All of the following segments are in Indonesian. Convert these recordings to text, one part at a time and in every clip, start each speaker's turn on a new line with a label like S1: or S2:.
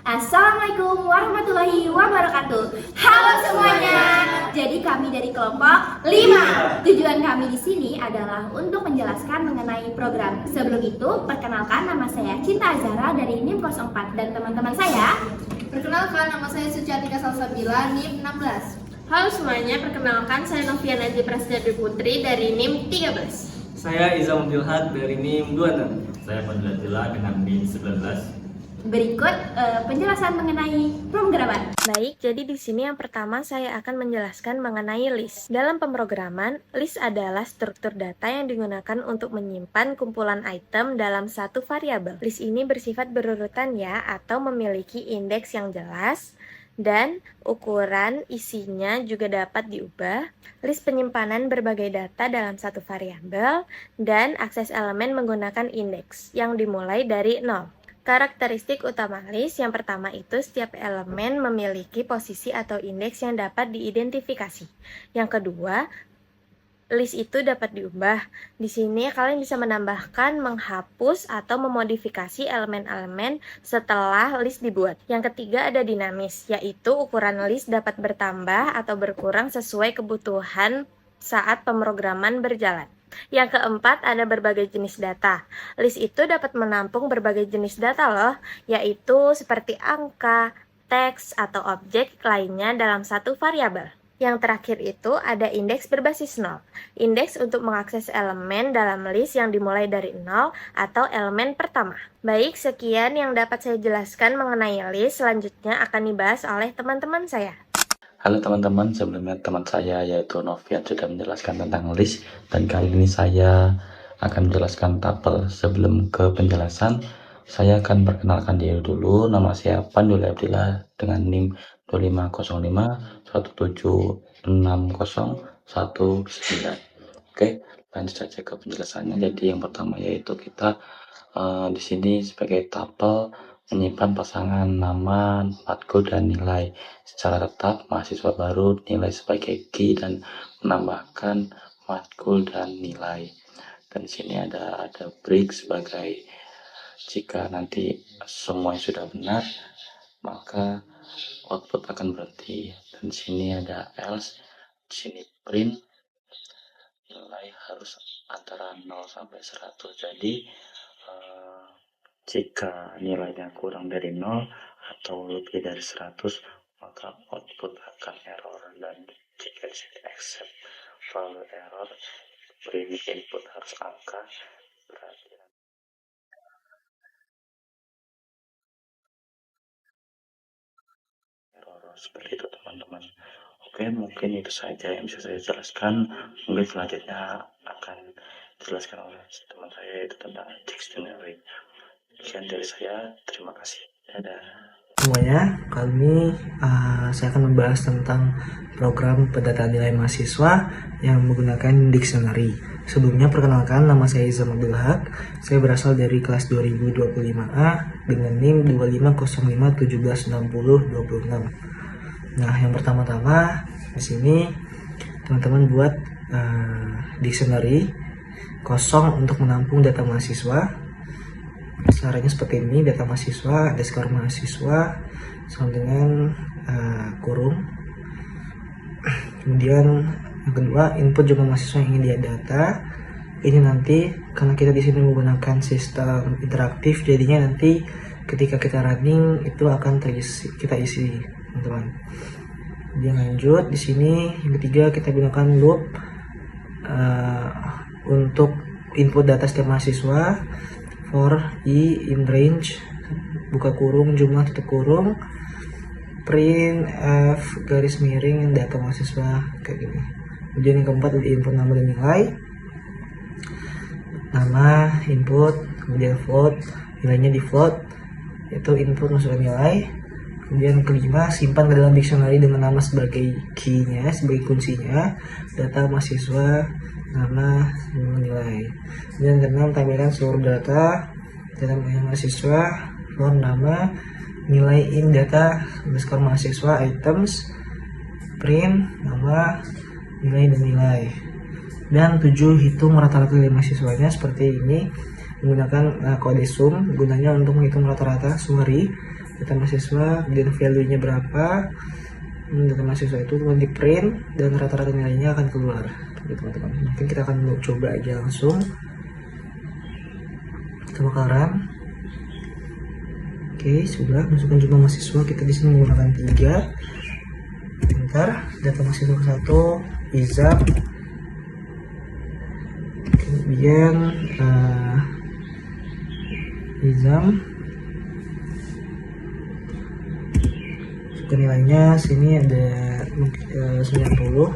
S1: Assalamualaikum warahmatullahi wabarakatuh. Halo semuanya. Jadi kami dari kelompok 5. Tujuan kami di sini adalah untuk menjelaskan mengenai program. Sebelum itu, perkenalkan nama saya Cinta Azhara dari NIM 04 dan teman-teman saya.
S2: Perkenalkan, nama saya Suciatika Salsabila, NIM 16.
S3: Halo semuanya, perkenalkan saya Novia Najib Prasetya Putri dari NIM 13.
S4: Saya Iza Abdulhad dari NIM 26.
S5: Saya Fadlatila dengan NIM 19.
S1: Berikut penjelasan mengenai pemrograman.
S3: Baik, jadi di sini yang pertama saya akan menjelaskan mengenai list. Dalam pemrograman, list adalah struktur data yang digunakan untuk menyimpan kumpulan item dalam satu variabel. List ini bersifat berurutan ya, atau memiliki indeks yang jelas, dan ukuran isinya juga dapat diubah. List penyimpanan berbagai data dalam satu variabel, dan akses elemen menggunakan indeks yang dimulai dari 0. Karakteristik utama list yang pertama itu setiap elemen memiliki posisi atau indeks yang dapat diidentifikasi. Yang kedua, list itu dapat diubah. Di sini kalian bisa menambahkan, menghapus, atau memodifikasi elemen-elemen setelah list dibuat. Yang ketiga ada dinamis, yaitu ukuran list dapat bertambah atau berkurang sesuai kebutuhan saat pemrograman berjalan. Yang keempat ada berbagai jenis data. List itu dapat menampung berbagai jenis data loh, yaitu seperti angka, teks, atau objek lainnya dalam satu variabel. Yang terakhir itu ada indeks berbasis 0. Indeks untuk mengakses elemen dalam list yang dimulai dari 0 atau elemen pertama. Baik, sekian yang dapat saya jelaskan mengenai list. Selanjutnya akan dibahas oleh teman-teman saya.
S5: Halo teman-teman, sebelumnya teman saya yaitu Novian sudah menjelaskan tentang list, dan kali ini saya akan menjelaskan tabel. Sebelum ke penjelasan, saya akan perkenalkan diri dulu. Nama saya Pandul Abdillah dengan NIM 2505 1766019. Oke, lanjut saja ke penjelasannya. Jadi yang pertama yaitu kita di sini sebagai tabel menyimpan pasangan nama, matkul, dan nilai secara tetap. Mahasiswa baru nilai sebagai key dan menambahkan matkul dan nilai. Dan di sini ada break sebagai jika nanti semuanya sudah benar maka output akan berhenti. Dan di sini ada else, di sini print, nilai harus antara 0 sampai 100. Jadi jika nilainya kurang dari 0 atau lebih dari 100 maka output akan error. Dan jika disini accept value error, print input harus angka, berarti error. Seperti itu teman-teman. Oke, mungkin itu saja yang bisa saya jelaskan. Mungkin selanjutnya akan dijelaskan oleh teman saya yaitu tentang dictionary. Sekian dari saya, terima kasih. Dadah.
S6: Semuanya, kali ini saya akan membahas tentang program pendataan nilai mahasiswa yang menggunakan dictionary. Sebelumnya perkenalkan, nama saya Iza Abdulhad. Saya berasal dari kelas 2025A dengan NIM 2505176026. Nah, yang pertama-tama di sini teman-teman buat dictionary kosong untuk menampung data mahasiswa. Caranya seperti ini, data mahasiswa, underscore mahasiswa sama dengan kurung. Kemudian yang kedua, input jumlah mahasiswa yang ingin dia data. Ini nanti karena kita di sini menggunakan sistem interaktif, jadinya nanti ketika kita running itu akan kita isi, teman-teman. Kemudian lanjut di sini yang ketiga kita gunakan loop untuk input data setiap mahasiswa. For i in range, buka kurung, jumlah tutup kurung, print f garis miring data mahasiswa kayak gini. Kemudian yang keempat ada input nama dan nilai, nama input, kemudian float, nilainya di float, itu input masukkan nilai. Kemudian kelima, simpan ke dalam dictionary dengan nama sebagai key-nya, sebagai kuncinya, data mahasiswa, nama, nilai. Dan keenam, tampilkan seluruh data mahasiswa, for nama, nilai in data, underscore mahasiswa, items, print, nama, nilai dan nilai. Dan 7, hitung rata-rata nilai mahasiswanya seperti ini menggunakan kode sum, gunanya untuk menghitung rata-rata summary. data mahasiswa, kemudian value-nya berapa. Data mahasiswa itu kemudian di print dan rata-rata nilainya akan keluar. Oke, teman-teman, mungkin kita akan coba aja langsung. Kita bakaran. Oke, sudah masukkan jumlah mahasiswa. Kita di sini menggunakan 3. Enter data mahasiswa ke 1, Izam. Kemudian Izam. Nilainya sini ada 90.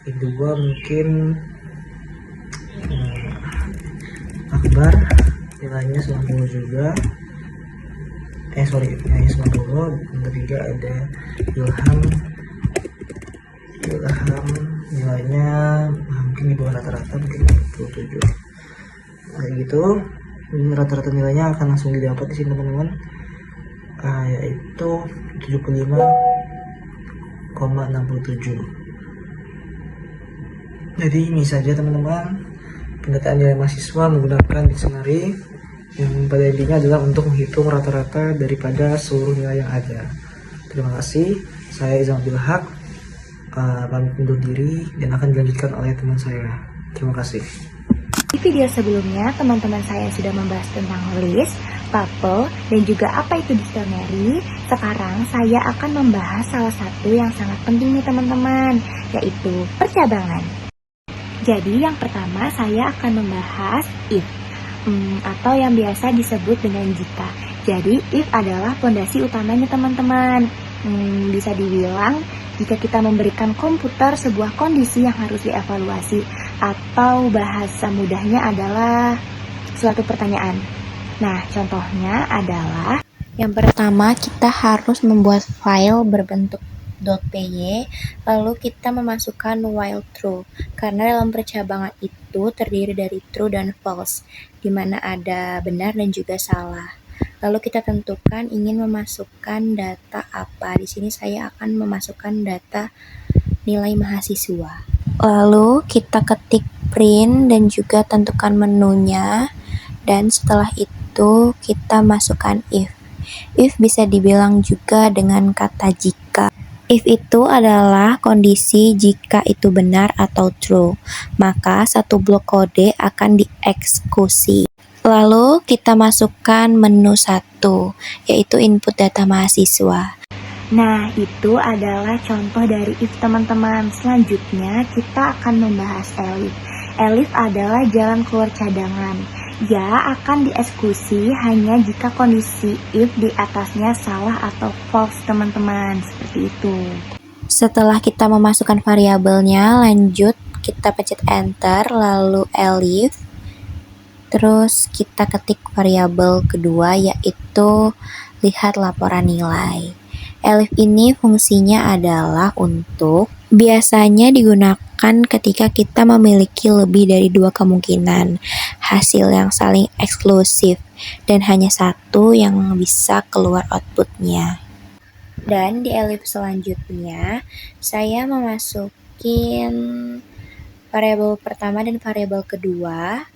S6: Kedua mungkin Akbar, nilainya 90 juga. Nilainya 90. Yang ketiga ada Ilham, nilainya mungkin di bawah rata-rata, mungkin 27. Kayak gitu. Ini rata-rata nilainya akan langsung didapat di sini, teman-teman. Yaitu 75,67. Jadi ini saja, teman-teman, pendataan nilai mahasiswa menggunakan dictionary yang pada intinya adalah untuk menghitung rata-rata daripada seluruh nilai yang ada. Terima kasih. Saya Izam Abdul Haq, pamit undur diri dan akan dilanjutkan oleh teman saya. Terima kasih.
S3: Di video sebelumnya, teman-teman saya sudah membahas tentang list, tuple, dan juga apa itu dictionary. Sekarang saya akan membahas salah satu yang sangat penting nih teman-teman, yaitu percabangan. Jadi yang pertama saya akan membahas if, atau yang biasa disebut dengan jika. Jadi if adalah fondasi utamanya teman-teman. Bisa dibilang jika kita memberikan komputer sebuah kondisi yang harus dievaluasi, atau bahasa mudahnya adalah suatu pertanyaan. Nah, contohnya adalah yang pertama kita harus membuat file berbentuk .py, lalu kita memasukkan while true, karena dalam percabangan itu terdiri dari true dan false, di mana ada benar dan juga salah. Lalu kita tentukan ingin memasukkan data apa. Di sini saya akan memasukkan data nilai mahasiswa. Lalu kita ketik print dan juga tentukan menunya, dan setelah itu kita masukkan if. If bisa dibilang juga dengan kata jika. If itu adalah kondisi jika itu benar atau true, maka satu blok kode akan dieksekusi. Lalu kita masukkan menu 1, yaitu input data mahasiswa. Nah, itu adalah contoh dari if teman-teman. Selanjutnya kita akan membahas elif. Elif adalah jalan keluar cadangan. Ya, akan dieksekusi hanya jika kondisi if di atasnya salah atau false teman-teman. Seperti itu. Setelah kita memasukkan variabelnya, lanjut kita pencet enter, lalu elif. Terus kita ketik variabel kedua, yaitu lihat laporan nilai. Elif ini fungsinya adalah untuk biasanya digunakan ketika kita memiliki lebih dari 2 kemungkinan hasil yang saling eksklusif dan hanya satu yang bisa keluar outputnya. Dan di elif selanjutnya saya memasukin variabel pertama dan variabel kedua,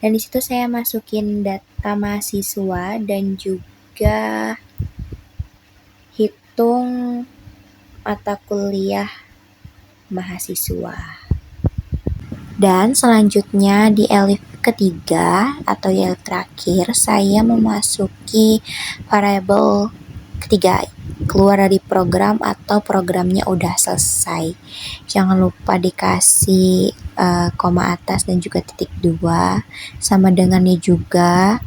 S3: dan disitu saya masukin data mahasiswa dan juga hitung mata kuliah mahasiswa. Dan selanjutnya di elif ketiga atau elif terakhir saya memasuki variabel ketiga, keluar dari program atau programnya udah selesai. Jangan lupa dikasih koma atas dan juga titik 2 sama dengannya juga.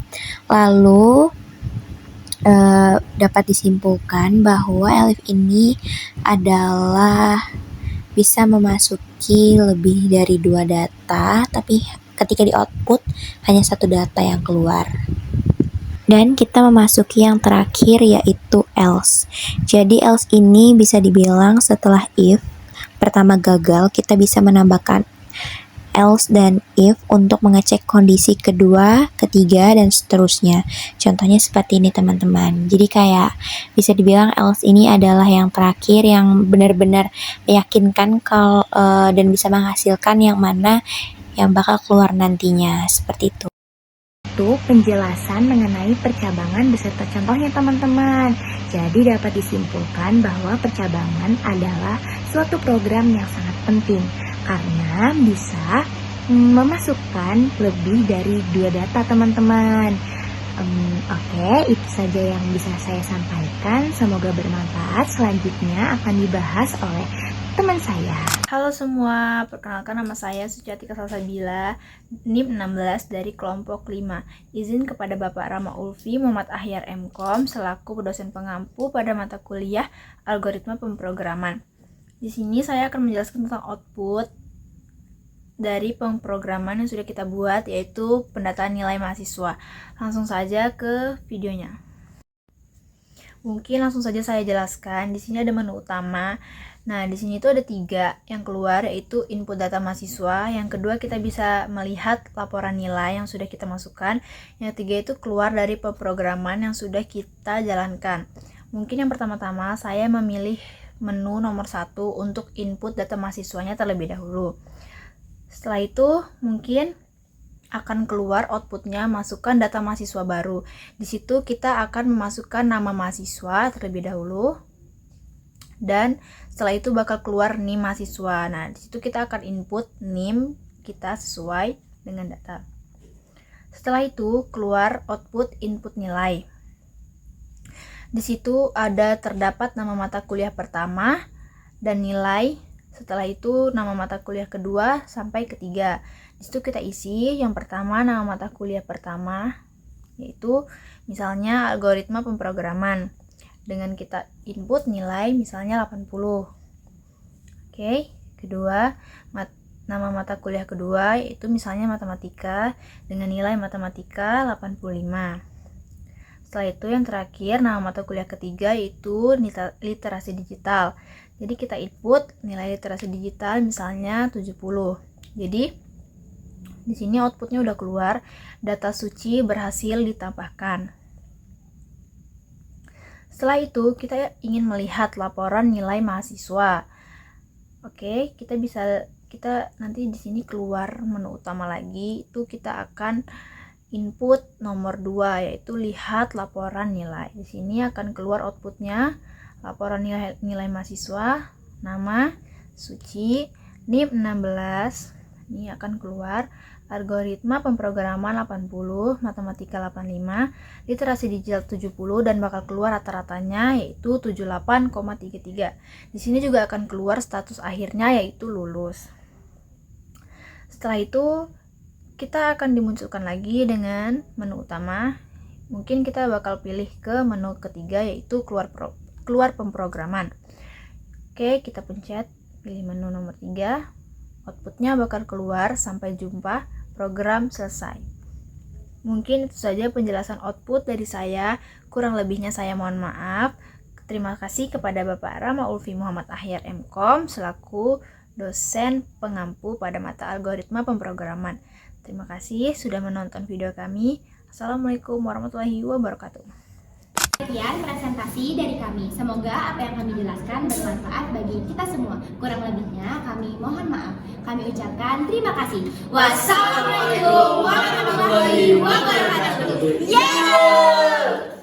S3: Lalu dapat disimpulkan bahwa elif ini adalah bisa memasuki lebih dari 2 data, tapi ketika di output hanya 1 data yang keluar. Dan kita memasuki yang terakhir, yaitu else. Jadi else ini bisa dibilang setelah if pertama gagal, kita bisa menambahkan else dan if untuk mengecek kondisi kedua, ketiga, dan seterusnya. Contohnya seperti ini teman-teman. Jadi kayak bisa dibilang else ini adalah yang terakhir yang benar-benar meyakinkan kalau dan bisa menghasilkan yang mana yang bakal keluar nantinya, seperti itu. untuk penjelasan mengenai percabangan beserta contohnya teman-teman. Jadi dapat disimpulkan bahwa percabangan adalah suatu program yang sangat penting karena bisa memasukkan lebih dari 2 data teman-teman. Oke, itu saja yang bisa saya sampaikan. Semoga bermanfaat. Selanjutnya akan dibahas oleh teman saya.
S7: Halo semua, perkenalkan nama saya Suciatika Salsabila, NIM 16 dari kelompok 5. Izin kepada Bapak Rama Ulfi Muhammad Ahyar MKom selaku dosen pengampu pada mata kuliah Algoritma Pemrograman. Di sini saya akan menjelaskan tentang output dari pemrograman yang sudah kita buat, yaitu pendataan nilai mahasiswa. Langsung saja ke videonya. Mungkin langsung saja saya jelaskan. Di sini ada menu utama. Nah, di sini tuh ada 3 yang keluar, yaitu input data mahasiswa. Yang kedua, kita bisa melihat laporan nilai yang sudah kita masukkan. Yang ketiga itu keluar dari pemrograman yang sudah kita jalankan. Mungkin yang pertama-tama saya memilih menu nomor 1 untuk input data mahasiswanya terlebih dahulu. Setelah itu mungkin akan keluar outputnya, masukkan data mahasiswa baru. Di situ kita akan memasukkan nama mahasiswa terlebih dahulu. Dan setelah itu bakal keluar NIM mahasiswa. Nah, di situ kita akan input NIM kita sesuai dengan data. Setelah itu keluar output input nilai. Di situ ada terdapat nama mata kuliah pertama dan nilai. Setelah itu nama mata kuliah kedua sampai ketiga. Di situ kita isi yang pertama nama mata kuliah pertama, yaitu misalnya algoritma pemrograman. Dengan kita input nilai misalnya 80. Oke, kedua nama mata kuliah kedua yaitu misalnya matematika dengan nilai matematika 85. Setelah itu yang terakhir nama mata kuliah ketiga yaitu literasi digital. Jadi kita input nilai literasi digital misalnya 70. Jadi di sini outputnya udah keluar, data suci berhasil ditambahkan. Setelah itu kita ingin melihat laporan nilai mahasiswa. Oke, kita nanti di sini keluar menu utama lagi, itu kita akan input nomor 2 yaitu lihat laporan nilai. Di sini akan keluar outputnya laporan nilai mahasiswa, nama, suci, NIM 16. Ini akan keluar algoritma pemrograman 80, matematika 85, literasi digital 70 dan bakal keluar rata-ratanya yaitu 78,33. Di sini juga akan keluar status akhirnya yaitu lulus. Setelah itu kita akan dimunculkan lagi dengan menu utama. Mungkin kita bakal pilih ke menu ketiga yaitu keluar pemrograman. Oke, kita pencet pilih menu nomor 3. Outputnya bakal keluar sampai jumpa program selesai. Mungkin itu saja penjelasan output dari saya. Kurang lebihnya saya mohon maaf. Terima kasih kepada Bapak Rama Ulfi Muhammad Ahyar MKom selaku dosen pengampu pada mata algoritma pemrograman. Terima kasih sudah menonton video kami. Assalamualaikum warahmatullahi wabarakatuh.
S1: Sekian presentasi dari kami. Semoga apa yang kami jelaskan bermanfaat bagi kita semua. Kurang lebihnya kami mohon maaf. Kami ucapkan terima kasih. Wassalamualaikum warahmatullahi wabarakatuh. Yeah!